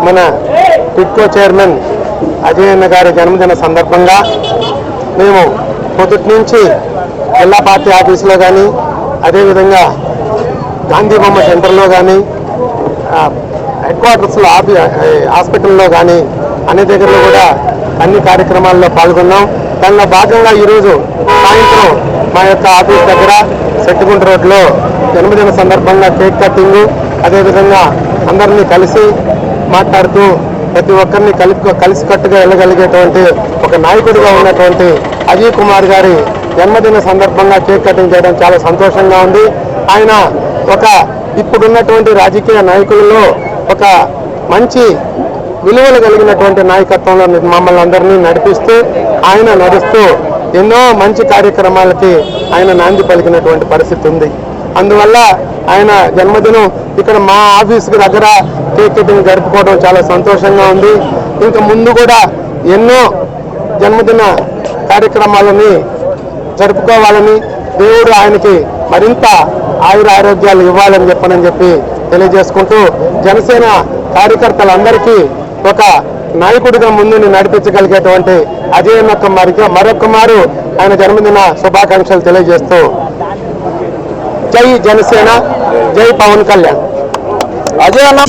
మన టిడ్కో చైర్మన్ అజయ్ అన్న గారి జన్మదిన సందర్భంగా మేము పొద్దుటి నుంచి జిల్లా పార్టీ ఆఫీసులో కానీ అదేవిధంగా గాంధీ బొమ్మ సెంటర్లో కానీ హెడ్ క్వార్టర్స్లో హాస్పిటల్లో కానీ అన్ని దగ్గరలో కూడా అన్ని కార్యక్రమాల్లో పాల్గొన్నాం. దానిలో భాగంగా ఈరోజు సాయంత్రం మా యొక్క ఆఫీస్ దగ్గర సెట్టుగుంట రోడ్లో జన్మదిన సందర్భంగా కేక్ కటింగ్, అదేవిధంగా అందరినీ కలిసి మాట్లాడుతూ ప్రతి ఒక్కరిని కలిసికట్టుగా వెళ్ళగలిగేటువంటి ఒక నాయకుడిగా ఉన్నటువంటి అజయ్ కుమార్ గారి జన్మదిన సందర్భంగా కేక్ కటింగ్ చేయడం చాలా సంతోషంగా ఉంది. ఆయన ఇప్పుడున్నటువంటి రాజకీయ నాయకులలో ఒక మంచి విలువలు కలిగినటువంటి నాయకత్వంలో మమ్మల్ని అందరినీ నడిపిస్తూ ఆయన నడుస్తూ ఎన్నో మంచి కార్యక్రమాలకి ఆయన నాంది పలికినటువంటి పరిస్థితి ఉంది. అందువల్ల ఆయన జన్మదినం ఇక్కడ మా ఆఫీస్కి దగ్గర కేక్ కటింగ్ జరుపుకోవడం చాలా సంతోషంగా ఉంది. ఇంకా ముందు కూడా ఎన్నో జన్మదిన కార్యక్రమాలని జరుపుకోవాలని దేవుడు ఆయనకి మరింత ఆయుర ఆరోగ్యాలు ఇవ్వాలని చెప్పి తెలియజేసుకుంటూ జనసేన కార్యకర్తలందరికీ ఒక నాయకుడిగా ముందుని నడిపించగలిగేటువంటి అజయ్ మరొక మారు ఆయన జన్మదిన శుభాకాంక్షలు తెలియజేస్తూ జై జనసేన, జై పవన్ కళ్యాణ్. అజయ్ అన్న